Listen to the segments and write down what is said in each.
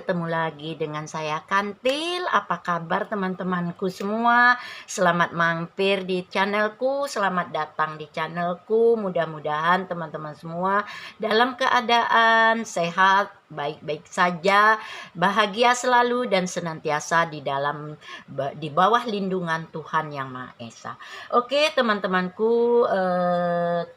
ketemu lagi dengan saya Kantil. Apa kabar teman-temanku semua? Selamat mampir di channelku, selamat datang di channelku. Mudah-mudahan teman-teman semua dalam keadaan sehat, baik-baik saja, bahagia selalu dan senantiasa di bawah lindungan Tuhan Yang Maha Esa. Oke, teman-temanku,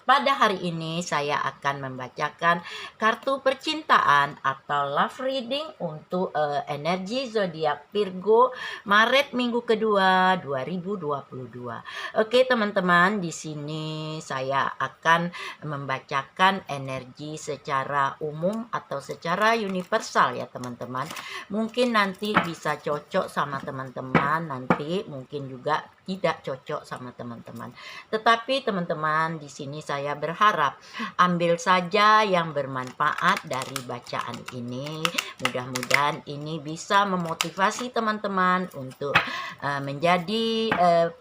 pada hari ini saya akan membacakan kartu percintaan atau love reading untuk energi zodiak Virgo Maret minggu kedua 2022. Oke, teman-teman, di sini saya akan membacakan energi secara umum atau secara universal ya, teman-teman. Mungkin nanti bisa cocok sama teman-teman, nanti mungkin juga tidak cocok sama teman-teman. Tetapi teman-teman, di sini saya berharap ambil saja yang bermanfaat dari bacaan ini. Mudah-mudahan ini bisa memotivasi teman-teman untuk menjadi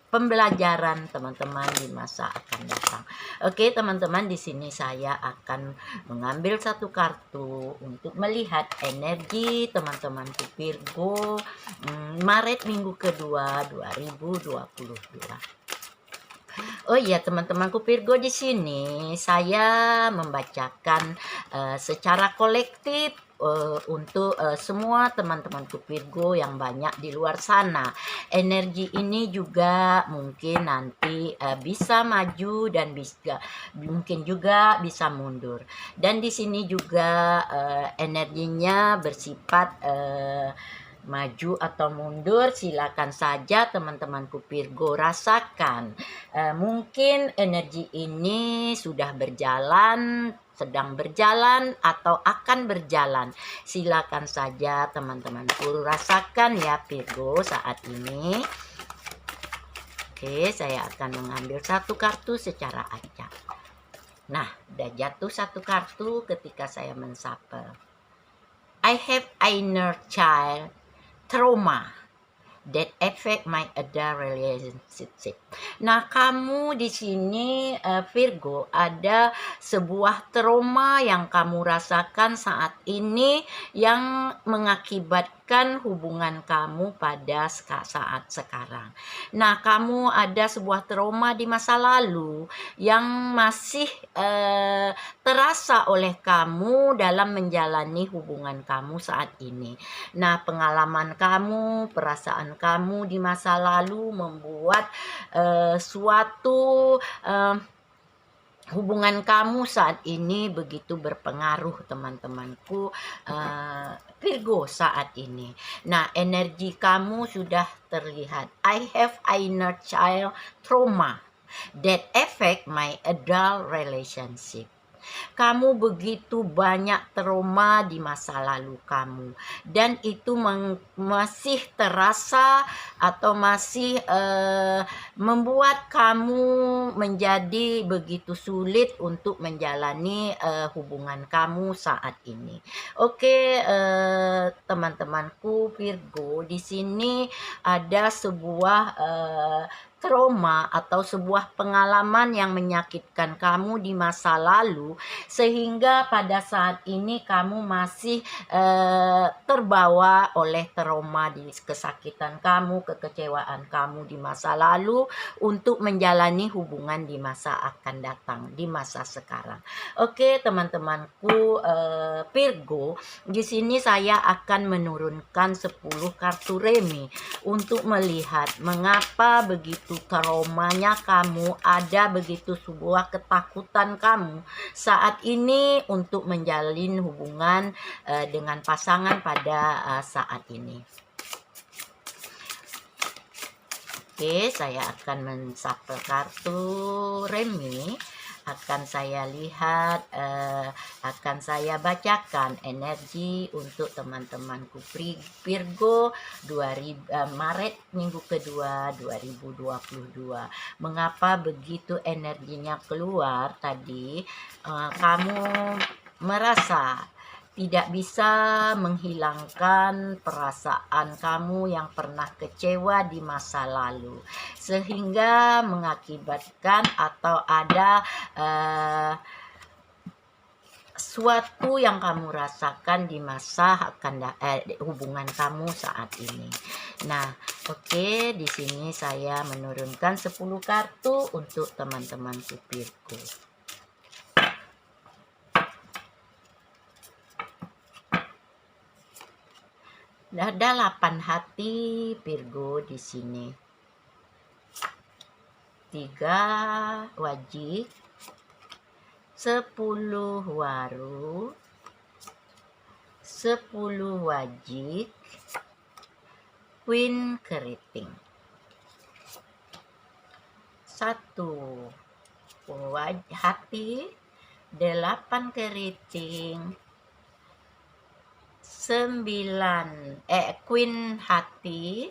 pembelajaran teman-teman di masa akan datang. Oke, teman-teman, di sini saya akan mengambil satu kartu untuk melihat energi teman-teman Virgo Maret minggu kedua 2022. Oh iya, teman-temanku Virgo, di sini saya membacakan secara kolektif untuk semua teman-temanku Virgo yang banyak di luar sana. Energi ini juga mungkin nanti bisa maju dan mungkin juga bisa mundur. Dan di sini juga energinya bersifat maju atau mundur, silakan saja teman-temanku Virgo rasakan. Mungkin energi ini sudah berjalan, sedang berjalan, atau akan berjalan. Silakan saja teman-temanku rasakan ya Virgo saat ini. Oke, saya akan mengambil satu kartu secara acak. Nah, udah jatuh satu kartu ketika saya mensapel. I have inner child trauma that affect my other relationship. Nah, kamu di sini Virgo, ada sebuah trauma yang kamu rasakan saat ini yang mengakibatkan hubungan kamu pada saat sekarang. Nah, kamu ada sebuah trauma di masa lalu yang masih terasa oleh kamu dalam menjalani hubungan kamu saat ini. Nah, pengalaman kamu, perasaan kamu di masa lalu membuat suatu hubungan kamu saat ini begitu berpengaruh, teman-temanku Virgo saat ini. Nah, energi kamu sudah terlihat. I have inner child trauma that affect my adult relationship. Kamu begitu banyak trauma di masa lalu kamu, dan itu masih terasa atau masih membuat kamu menjadi begitu sulit untuk menjalani hubungan kamu saat ini. Oke, teman-temanku Virgo, di sini ada sebuah trauma atau sebuah pengalaman yang menyakitkan kamu di masa lalu, sehingga pada saat ini kamu masih terbawa oleh trauma di kesakitan kamu, kekecewaan kamu di masa lalu untuk menjalani hubungan di masa akan datang, di masa sekarang. Oke, teman-temanku Virgo, di sini saya akan menurunkan 10 kartu remi untuk melihat mengapa begitu traumanya kamu, ada begitu sebuah ketakutan kamu saat ini untuk menjalin hubungan dengan pasangan pada saat ini. Oke, saya akan mensapel kartu remi. Akan saya lihat, akan saya bacakan energi untuk teman-temanku Virgo Maret minggu kedua 2022. Mengapa begitu energinya keluar tadi? Kamu merasa tidak bisa menghilangkan perasaan kamu yang pernah kecewa di masa lalu, sehingga mengakibatkan atau ada suatu yang kamu rasakan di masa hubungan kamu saat ini. Nah, oke, di sini saya menurunkan 10 kartu untuk teman-teman Virgo. Ada 8 hati Virgo di sini. 3 wajik, 10 waru, 10 wajik, Queen keriting. 1 hati, 8 keriting, 9 Queen hati,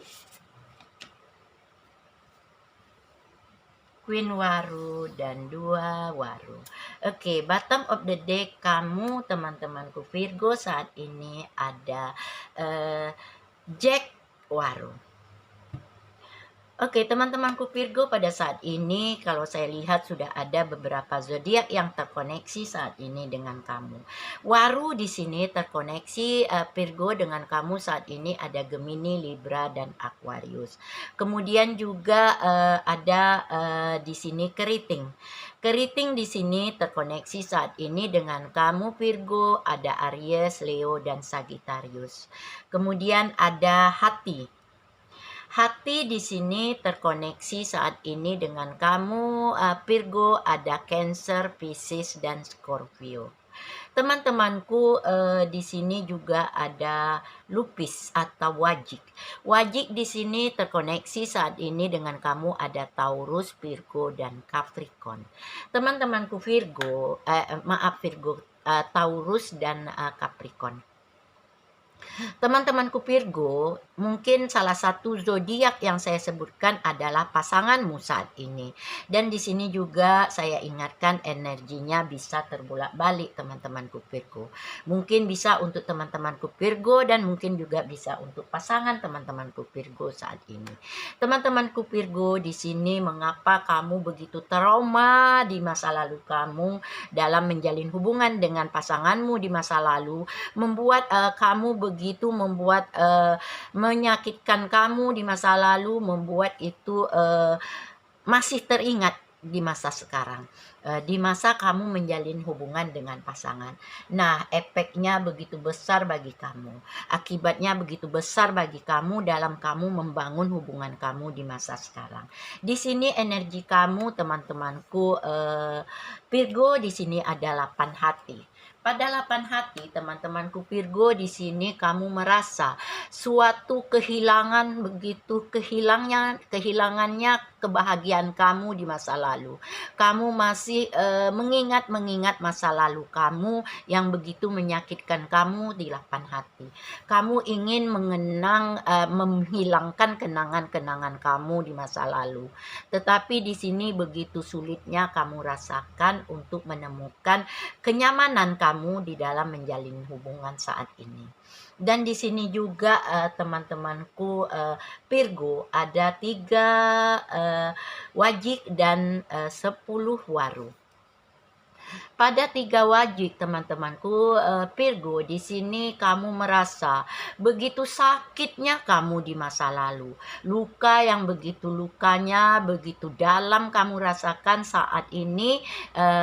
Queen waru, dan 2 waru. Oke, bottom of the deck kamu teman-temanku Virgo saat ini ada Jack waru. Oke, teman-temanku Virgo, pada saat ini kalau saya lihat sudah ada beberapa zodiak yang terkoneksi saat ini dengan kamu. Waru di sini terkoneksi Virgo dengan kamu saat ini ada Gemini, Libra, dan Aquarius. Kemudian juga ada di sini keriting. Keriting di sini terkoneksi saat ini dengan kamu Virgo, ada Aries, Leo, dan Sagittarius. Kemudian ada hati. Hati di sini terkoneksi saat ini dengan kamu Virgo, ada Cancer, Pisces, dan Scorpio. Teman-temanku di sini juga ada lupis atau wajik. Wajik di sini terkoneksi saat ini dengan kamu ada Taurus, Virgo, dan Capricorn. Teman-temanku Virgo, Taurus dan Capricorn. Teman-temanku Virgo, mungkin salah satu zodiak yang saya sebutkan adalah pasanganmu saat ini. Dan di sini juga saya ingatkan energinya bisa terbolak-balik teman-temanku Virgo. Mungkin bisa untuk teman-temanku Virgo dan mungkin juga bisa untuk pasangan teman-temanku Virgo saat ini. Teman-temanku Virgo, di sini mengapa kamu begitu trauma di masa lalu kamu dalam menjalin hubungan dengan pasanganmu di masa lalu, membuat kamu begitu menyakitkan kamu di masa lalu, membuat itu masih teringat di masa sekarang, di masa kamu menjalin hubungan dengan pasangan. Nah, efeknya begitu besar bagi kamu, akibatnya begitu besar bagi kamu dalam kamu membangun hubungan kamu di masa sekarang. Di sini energi kamu teman-temanku Virgo, di sini ada 8 hati. Pada 8 hati teman-temanku Virgo, di sini kamu merasa suatu kehilangan, begitu kehilangannya kebahagiaan kamu di masa lalu. Kamu masih mengingat masa lalu kamu yang begitu menyakitkan kamu di 8 hati. Kamu ingin menghilangkan kenangan-kenangan kamu di masa lalu. Tetapi di sini begitu sulitnya kamu rasakan untuk menemukan kenyamanan kamu di dalam menjalin hubungan saat ini. Dan di sini juga teman-temanku Virgo ada 3 wajik dan 10 waru. Pada 3 wajik teman-temanku Virgo, di sini kamu merasa begitu sakitnya kamu di masa lalu. Luka yang begitu lukanya, begitu dalam kamu rasakan saat ini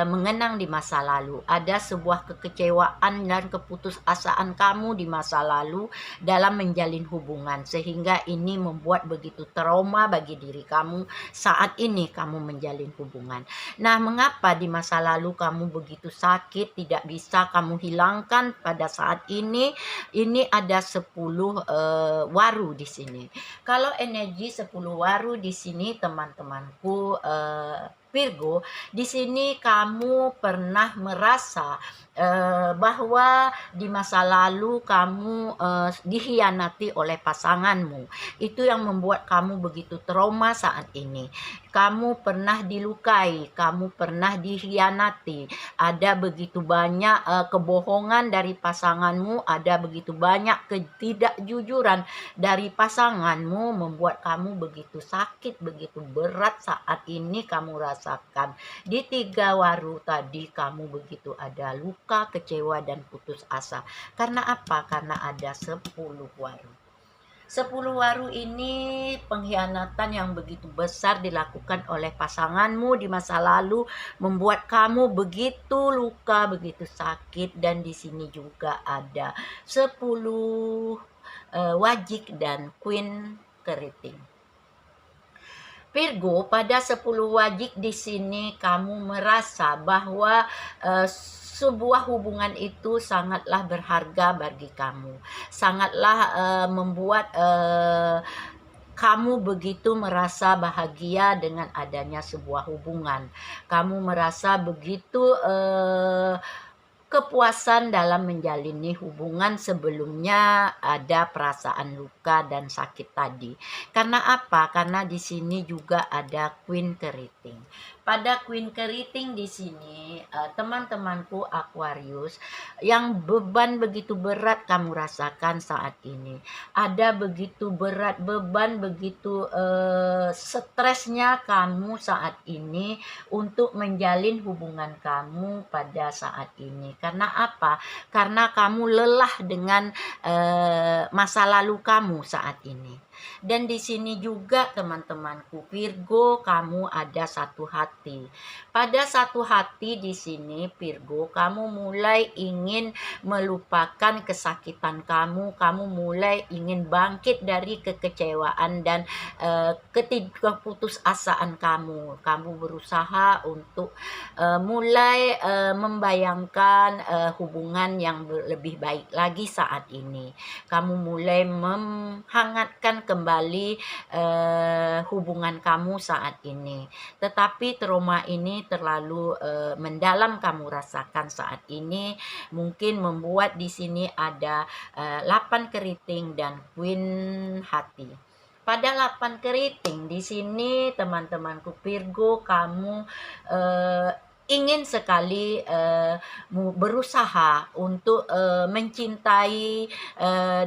mengenang di masa lalu. Ada sebuah kekecewaan dan keputusasaan kamu di masa lalu dalam menjalin hubungan. Sehingga ini membuat begitu trauma bagi diri kamu saat ini kamu menjalin hubungan. Nah, mengapa di masa lalu kamu begitu sakit tidak bisa kamu hilangkan pada saat ini? Ini ada 10 waru di sini. Kalau energi 10 waru di sini teman-temanku Virgo, di sini kamu pernah merasa bahwa di masa lalu kamu dikhianati oleh pasanganmu. Itu yang membuat kamu begitu trauma saat ini. Kamu pernah dilukai, kamu pernah dikhianati. Ada begitu banyak kebohongan dari pasanganmu, ada begitu banyak ketidakjujuran dari pasanganmu, membuat kamu begitu sakit, begitu berat saat ini kamu rasa rasakan. Di 3 waru tadi kamu begitu ada luka, kecewa, dan putus asa. Karena apa? Karena ada 10 waru. 10 waru ini pengkhianatan yang begitu besar dilakukan oleh pasanganmu di masa lalu, membuat kamu begitu luka, begitu sakit, dan di sini juga ada 10 wajik dan queen keriting. Virgo, pada 10 wajik di sini kamu merasa bahwa sebuah hubungan itu sangatlah berharga bagi kamu. Sangatlah membuat kamu begitu merasa bahagia dengan adanya sebuah hubungan. Kamu merasa begitu kepuasan dalam menjalani hubungan sebelumnya ada perasaan luka dan sakit tadi. Karena apa? Karena di sini juga ada Queen keriting. Pada Queen keriting di sini, teman-temanku Aquarius, yang beban begitu berat kamu rasakan saat ini. Ada begitu berat beban, begitu stresnya kamu saat ini untuk menjalin hubungan kamu pada saat ini. Karena apa? Karena kamu lelah dengan masa lalu kamu saat ini. Dan di sini juga teman-temanku Virgo, kamu ada satu hati. Pada satu hati di sini Virgo, kamu mulai ingin melupakan kesakitan kamu mulai ingin bangkit dari kekecewaan dan ketidakputusasaan kamu. Kamu berusaha untuk mulai membayangkan hubungan yang lebih baik lagi saat ini. Kamu mulai menghangatkan kembali hubungan kamu saat ini. Tetapi trauma ini terlalu mendalam kamu rasakan saat ini, mungkin membuat di sini ada 8 keriting dan queen hati. Pada 8 keriting di sini teman-temanku Virgo, kamu ingin sekali berusaha untuk mencintai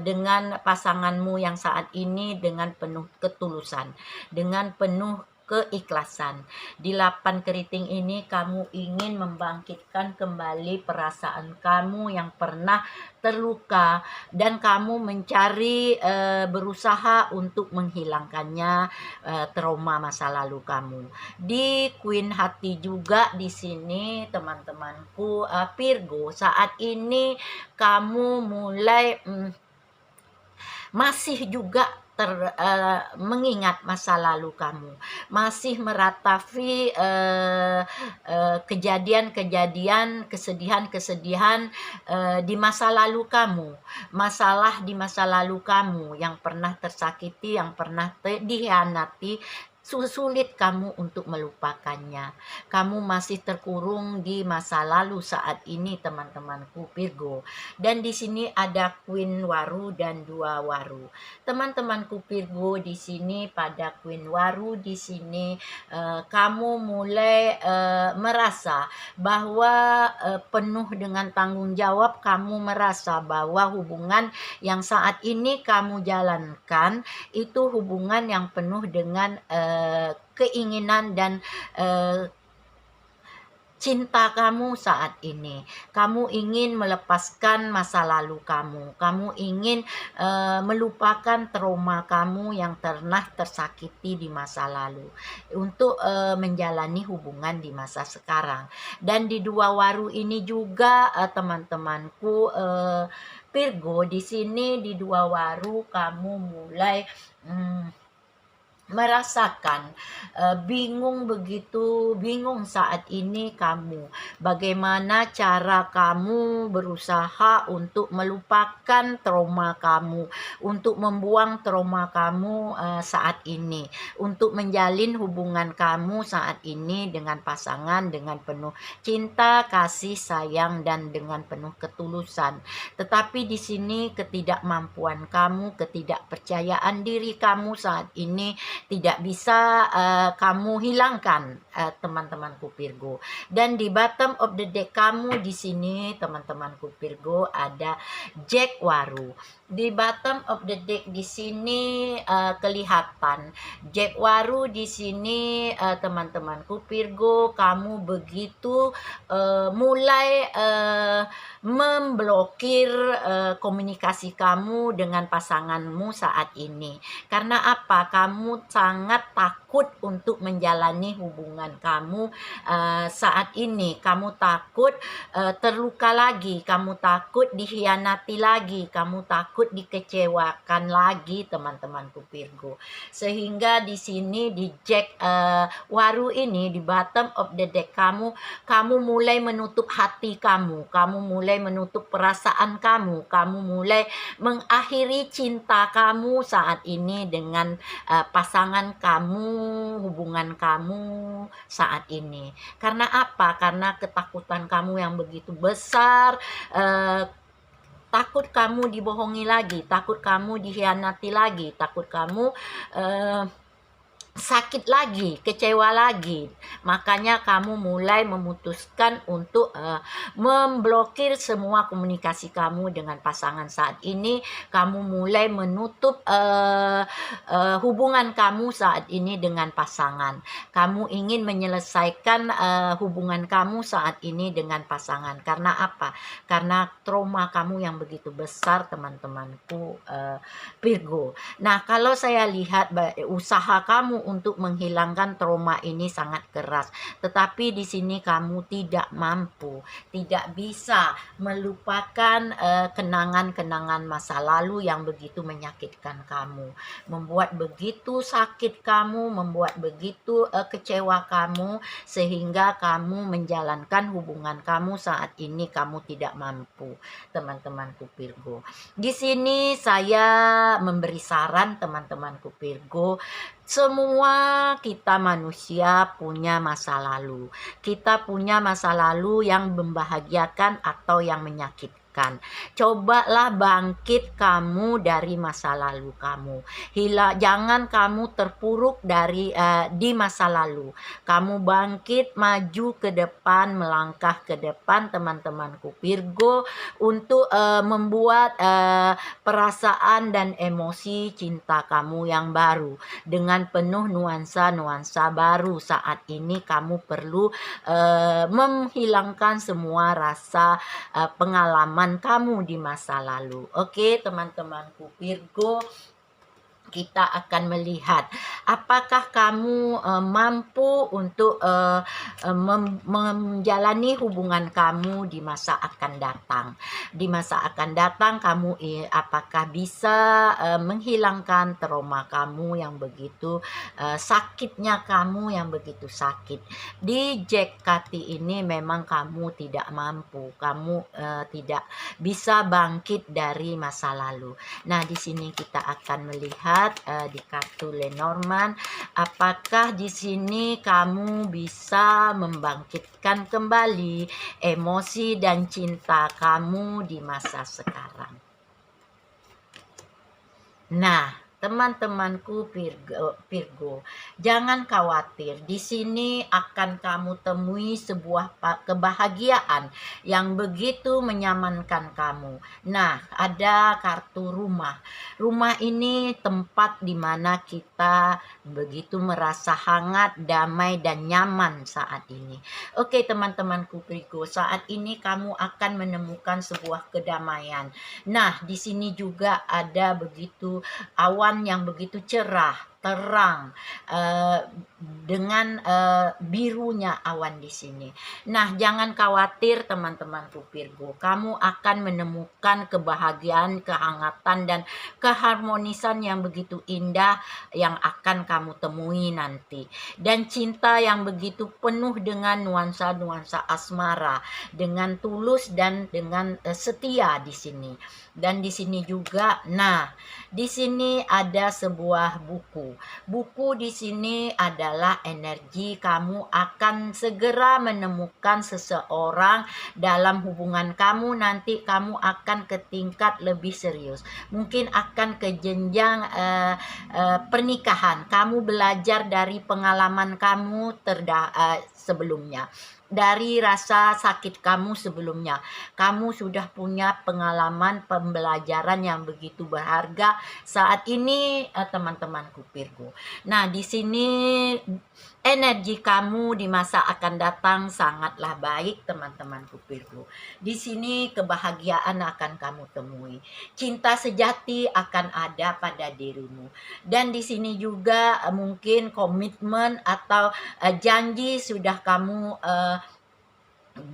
dengan pasanganmu yang saat ini dengan penuh ketulusan, dengan penuh keikhlasan. Di 8 keriting ini kamu ingin membangkitkan kembali perasaan kamu yang pernah terluka dan kamu mencari berusaha untuk menghilangkannya trauma masa lalu kamu. Di Queen hati juga di sini teman-temanku Virgo, saat ini kamu mulai masih juga mengingat masa lalu kamu, masih meratapi kejadian-kejadian, kesedihan-kesedihan di masa lalu kamu, masalah di masa lalu kamu yang pernah tersakiti, yang pernah dikhianati. Sulit kamu untuk melupakannya. Kamu masih terkurung di masa lalu saat ini teman-temanku Virgo. Dan di sini ada Queen waru dan 2 waru. Teman-temanku Virgo, di sini pada Queen waru di sini kamu mulai merasa bahwa penuh dengan tanggung jawab. Kamu merasa bahwa hubungan yang saat ini kamu jalankan itu hubungan yang penuh dengan keinginan dan cinta kamu saat ini. Kamu ingin melepaskan masa lalu kamu. Kamu ingin melupakan trauma kamu yang pernah tersakiti di masa lalu untuk menjalani hubungan di masa sekarang. Dan di 2 waru ini juga teman-temanku Virgo, di sini di 2 waru kamu mulai merasakan bingung saat ini kamu. Bagaimana cara kamu berusaha untuk melupakan trauma kamu, untuk membuang trauma kamu saat ini, untuk menjalin hubungan kamu saat ini dengan pasangan dengan penuh cinta, kasih, sayang, dan dengan penuh ketulusan. Tetapi di sini ketidakmampuan kamu, ketidakpercayaan diri kamu saat ini tidak bisa kamu hilangkan teman-temanku Virgo. Dan di bottom of the deck kamu di sini teman-temanku Virgo ada Jack waru. Di bottom of the deck di sini kelihatan Jack Waru di sini, teman-temanku Virgo, kamu begitu mulai memblokir komunikasi kamu dengan pasanganmu saat ini. Karena apa? Kamu sangat takut untuk menjalani hubungan kamu saat ini. Kamu takut terluka lagi, kamu takut dikhianati lagi, kamu takut dikecewakan lagi, teman-temanku Virgo. Sehingga di sini di Jack Waru ini di bottom of the deck, kamu mulai menutup hati kamu mulai menutup perasaan kamu mulai mengakhiri cinta kamu saat ini dengan pasangan kamu, hubungan kamu saat ini. Karena apa? Karena ketakutan kamu yang begitu besar, takut kamu dibohongi lagi, takut kamu dikhianati lagi, takut kamu sakit lagi, kecewa lagi. Makanya kamu mulai memutuskan untuk memblokir semua komunikasi kamu dengan pasangan saat ini. Kamu mulai menutup hubungan kamu saat ini dengan pasangan. Kamu ingin menyelesaikan hubungan kamu saat ini dengan pasangan. Karena apa? Karena trauma kamu yang begitu besar, teman-temanku Virgo. Nah, kalau saya lihat usaha kamu untuk menghilangkan trauma ini sangat keras, tetapi di sini kamu tidak mampu, tidak bisa melupakan kenangan-kenangan masa lalu yang begitu menyakitkan kamu, membuat begitu sakit kamu, membuat begitu kecewa kamu, sehingga kamu menjalankan hubungan kamu saat ini kamu tidak mampu, teman-temanku Virgo. Di sini saya memberi saran, teman-temanku Virgo, semua kita manusia punya masa lalu. Kita punya masa lalu yang membahagiakan atau yang menyakitkan. Cobalah bangkit kamu dari masa lalu kamu. Jangan kamu terpuruk di masa lalu. Kamu bangkit, maju ke depan, melangkah ke depan, teman-temanku Virgo, untuk membuat perasaan dan emosi cinta kamu yang baru dengan penuh nuansa-nuansa baru. Saat ini kamu perlu menghilangkan semua rasa pengalaman kamu di masa lalu. Oke, teman-temanku Virgo, kita akan melihat apakah kamu mampu untuk menjalani hubungan kamu di masa akan datang. Di masa akan datang kamu apakah bisa menghilangkan trauma kamu yang begitu sakitnya, kamu yang begitu sakit. Di Jack Kati ini memang kamu tidak mampu, kamu tidak bisa bangkit dari masa lalu. Nah, di sini kita akan melihat di kartu Lenormand, apakah di sini kamu bisa membangkitkan kembali emosi dan cinta kamu di masa sekarang. Nah, teman-temanku Virgo, jangan khawatir. Di sini akan kamu temui sebuah kebahagiaan yang begitu menyamankan kamu. Nah, ada kartu rumah. Rumah ini tempat di mana kita begitu merasa hangat, damai, dan nyaman saat ini. Oke, teman-temanku Virgo, saat ini kamu akan menemukan sebuah kedamaian. Nah, di sini juga ada begitu awan yang begitu cerah, terang, dengan birunya awan di sini. Nah, jangan khawatir, teman-temanku Virgo, kamu akan menemukan kebahagiaan, kehangatan, dan keharmonisan yang begitu indah yang akan kamu temui nanti. Dan cinta yang begitu penuh dengan nuansa-nuansa asmara, dengan tulus dan dengan setia di sini. Dan di sini juga, nah, di sini ada sebuah buku. Buku di sini adalah energi kamu akan segera menemukan seseorang dalam hubungan kamu. Nanti kamu akan ke tingkat lebih serius. Mungkin akan ke jenjang pernikahan. Kamu belajar dari pengalaman kamu sebelumnya. dari rasa sakit kamu sebelumnya. Kamu sudah punya pengalaman pembelajaran yang begitu berharga saat ini, teman-temanku Virgo. Nah, di sini energi kamu di masa akan datang sangatlah baik, teman-temanku Virgo. Di sini kebahagiaan akan kamu temui. Cinta sejati akan ada pada dirimu. Dan di sini juga mungkin komitmen atau janji sudah kamu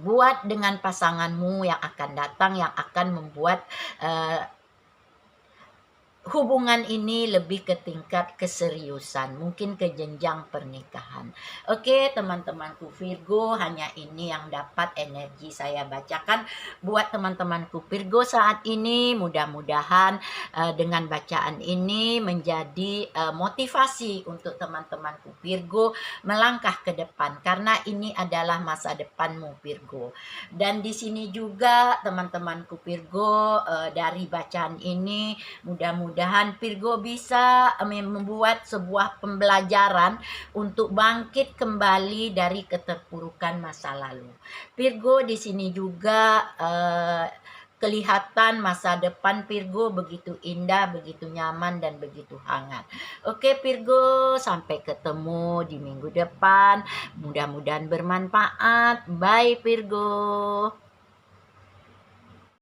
buat dengan pasanganmu yang akan datang, yang akan membuat hubungan ini lebih ke tingkat keseriusan, mungkin ke jenjang pernikahan. Oke, teman-temanku Virgo, hanya ini yang dapat energi saya bacakan buat teman-temanku Virgo saat ini. Mudah-mudahan dengan bacaan ini menjadi motivasi untuk teman-temanku Virgo melangkah ke depan, karena ini adalah masa depanmu Virgo. Dan di sini juga teman-temanku Virgo, dari bacaan ini mudah-mudahan Virgo bisa membuat sebuah pembelajaran untuk bangkit kembali dari keterpurukan masa lalu. Virgo di sini juga kelihatan masa depan Virgo begitu indah, begitu nyaman, dan begitu hangat. Oke Virgo, sampai ketemu di minggu depan. Mudah-mudahan bermanfaat. Bye Virgo.